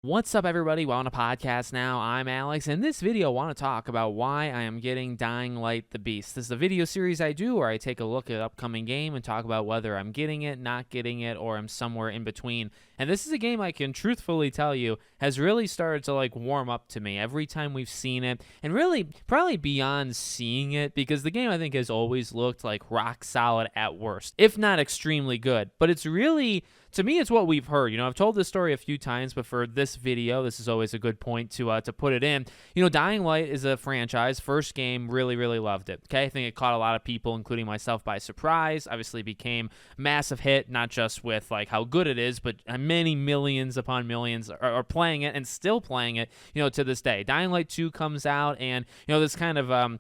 What's up, everybody? Well, on a podcast now, I'm Alex. In this video, I want to talk about why I am getting Dying Light the Beast. This is a video series I do where I take a look at an upcoming game and talk about whether I'm getting it, not getting it, or I'm somewhere in between. And this is a game I can truthfully tell you has really started to warm up to me every time we've seen it, and really probably beyond seeing it, because the game I think has always looked like rock solid at worst, if not extremely good. But it's really, to me, it's what we've heard. I've told this story a few times, but for this video, this is always a good point to put it in. Dying Light is a franchise. First game, really loved it. Okay, I think it caught a lot of people, including myself, by surprise. Obviously, became massive hit, not just with how good it is, but many millions upon millions are playing it and still playing it. To this day. Dying Light 2 comes out, and this kind of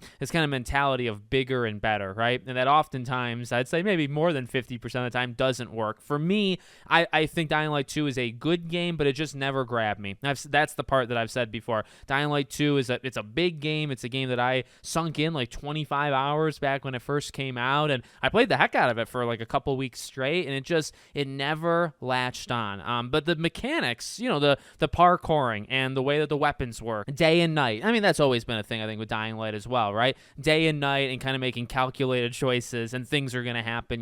mentality of bigger and better, right? And that oftentimes, I'd say maybe more than 50% of the time, doesn't work. For me, I think Dying Light 2 is a good game, but it just never grabbed me. That's the part that I've said before. Dying Light 2 it's a big game. It's a game that I sunk in 25 hours back when it first came out, and I played the heck out of it for a couple weeks straight, and it never latched on. But the mechanics, the parkouring and the way that the weapons work, day and night. I mean, that's always been a thing, I think, with Dying Light as well, right? Day and night, and kind of making calculated choices, and things are going to happen,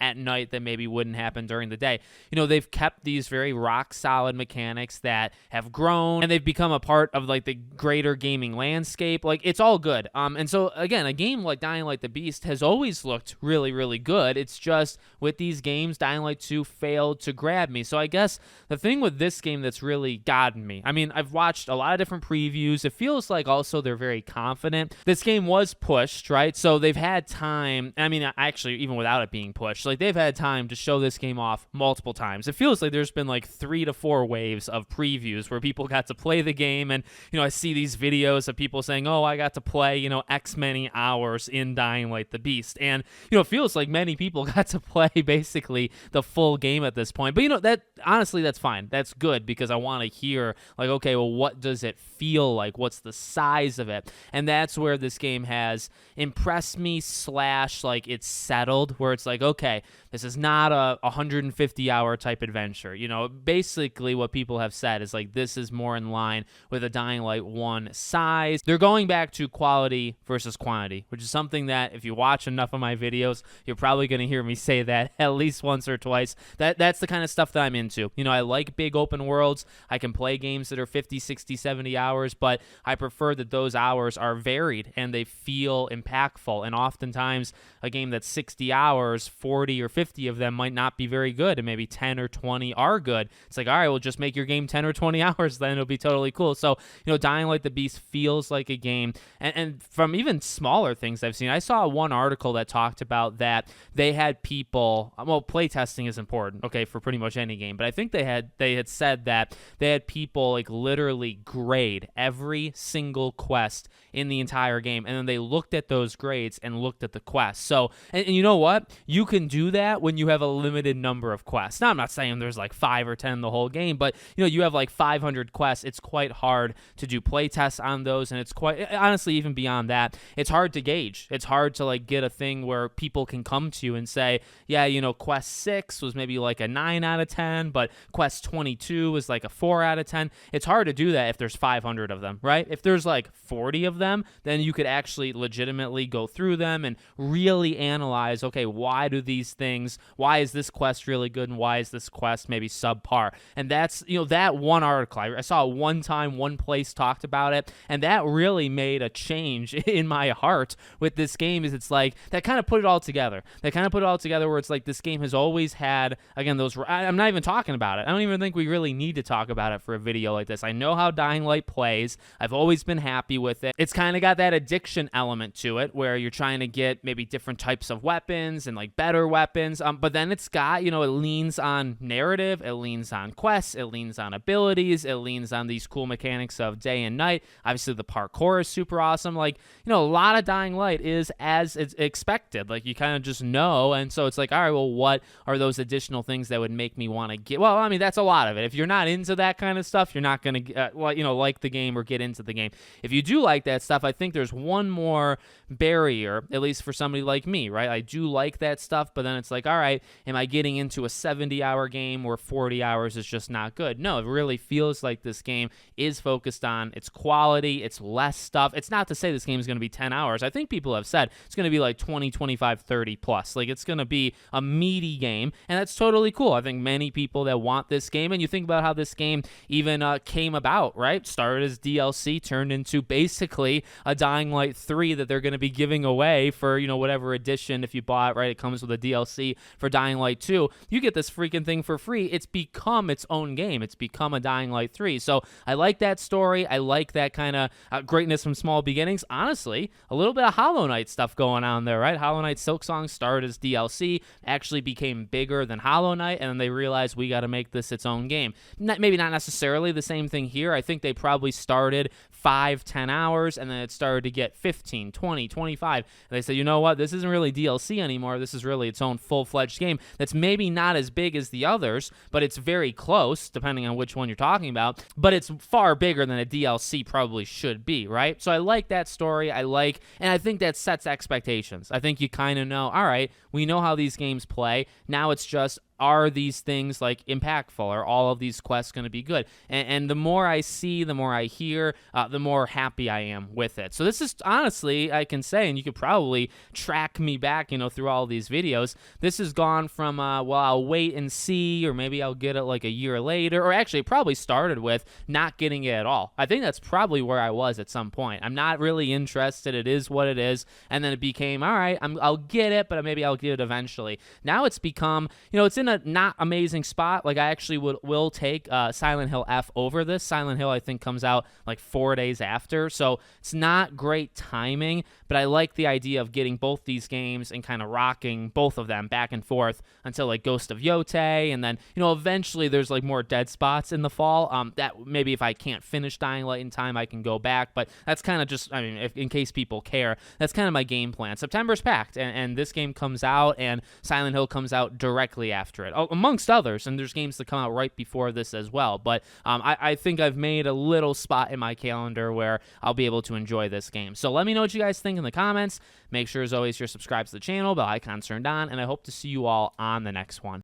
at night that maybe wouldn't happen during the day. They've kept these very rock solid mechanics that have grown, and they've become a part of the greater gaming landscape. It's all good. And so again, a game like Dying Light the Beast has always looked really good. It's just with these games, Dying Light 2 failed to grab me. So I guess the thing with this game that's really gotten me, I mean, I've watched a lot of different previews. It feels like also they're very confident. This game was pushed, right? So they've had time. I mean, actually, even without it being pushed, they've had time to show this game off multiple times. It feels like there's been 3 to 4 waves of previews where people got to play the game, and I see these videos of people saying, "Oh, I got to play X many hours in Dying Light the Beast," and it feels like many people got to play basically the full game at this point. But that honestly, that's fine. That's good, because I want to hear okay, well, what does it feel like? What's the size of it? And that's where this game has impressed me / it's settled, where it's okay, this is not a 150-hour type adventure. Basically what people have said is this is more in line with a Dying Light 1 size. They're going back to quality versus quantity, which is something that if you watch enough of my videos, you're probably going to hear me say that at least once or twice. That's the kind of stuff that I'm into. I like big open worlds. I can play games that are 50, 60, 70 hours, but I prefer that those hours are varied and they feel impactful. And oftentimes a game that's 60 hours, 40 or 50 of them might not be very good, and maybe 10 or 20 are good. It's all right, well, just make your game 10 or 20 hours, then it'll be totally cool. So, Dying Light the Beast feels like a game, and from even smaller things I've seen, I saw one article that talked about that they had people, well, playtesting is important, okay, for pretty much any game, but I think they had said that they had people literally grade every single quest in the entire game, and then they looked at those grades and looked at the quests. So, and you know what? You can do that when you have a limited number of quests. Now, I'm not saying there's 5 or 10 the whole game, but you have 500 quests. It's quite hard to do playtests on those, and it's quite, honestly, even beyond that, it's hard to gauge. It's hard to get a thing where people can come to you and say, yeah, quest 6 was maybe a 9 out of 10, but quest 22 was a 4 out of 10. It's hard to do that if there's 500 of them, right? If there's 40 of them, then you could actually legitimately go through them and really analyze, okay, why is this quest really good, and why is this quest maybe subpar? And that's, that one article, I saw one time, one place talked about it, and that really made a change in my heart with this game. Is it's that kind of put it all together. Where it's this game has always had, again, those, I'm not even talking about it. I don't even think we really need to talk about it for a video like this. I know how Dying Light plays. I've always been happy with it. It's kind of got that addiction element to it, where you're trying to get maybe different types of weapons and better weapons. But then it's got, it leans on narrative, it leans on quests, it leans on abilities, it leans on these cool mechanics of day and night. Obviously, the parkour is super awesome. A lot of Dying Light is as it's expected. You kind of just know, and so it's all right, well, what are those additional things that would make me want to get? Well, I mean, that's a lot of it. If you're not into that kind of stuff, you're not going to, like the game or get into the game. If you do like that stuff, I think there's one more barrier, at least for somebody like me, right? I do like that stuff, but then it's all right, am I getting into a 70-hour game where 40 hours is just not good. No, it really feels like this game is focused on its quality, its less stuff. It's not to say this game is going to be 10 hours. I think people have said it's going to be like 20, 25, 30 plus. Like, it's going to be a meaty game, and that's totally cool. I think many people that want this game, and you think about how this game even came about, right? Started as DLC, turned into basically a Dying Light 3 that they're going to be giving away for, you know, whatever edition. If you bought it, right, it comes with a DLC for Dying Light 2. You get this freaking thing for free. It's become its own game. It's become a Dying Light 3. So I like that story. I like that kind of greatness from small beginnings. Honestly, a little bit of Hollow Knight stuff going on there, right? Hollow Knight Silksong started as DLC, actually became bigger than Hollow Knight, and then they realized we got to make this its own game. Maybe not necessarily the same thing here. I think they probably started 5-10 hours, and then it started to get 15, 20, 25. And they said, you know what? This isn't really DLC anymore. This is really its own full-fledged game that's maybe not as big as the others, but it's very close, depending on which one you're talking about. But it's far bigger than a DLC probably should be, right? So I like that story. And I think that sets expectations. I think you kind of know, all right, we know how these games play. Now it's just, are these things like impactful? Are all of these quests going to be good? And the more I see, the more I hear, the more happy I am with it. So this is honestly, I can say, and you could probably track me back, you know, through all these videos. This has gone from, well, I'll wait and see, or maybe I'll get it like a year later, or actually it probably started with not getting it at all. I think that's probably where I was at some point. I'm not really interested. It is what it is. And then it became, all right, I'll get it, but maybe I'll get it eventually. Now it's become, you know, it's in a not amazing spot. Like, I actually will take Silent Hill F over this. Silent Hill, I think, comes out like 4 days after, so it's not great timing, but I like the idea of getting both these games and kind of rocking both of them back and forth until like Ghost of Yotei, and then, you know, eventually there's like more dead spots in the fall. That maybe if I can't finish Dying Light in time, I can go back, but that's kind of just, I mean, in case people care, that's kind of my game plan. September's packed, and this game comes out, and Silent Hill comes out directly after it, amongst others, and there's games that come out right before this as well, but I think I've made a little spot in my calendar where I'll be able to enjoy this game. So let me know what you guys think in the comments. Make sure, as always, you're subscribed to the channel, bell icon turned on, and I hope to see you all on the next one.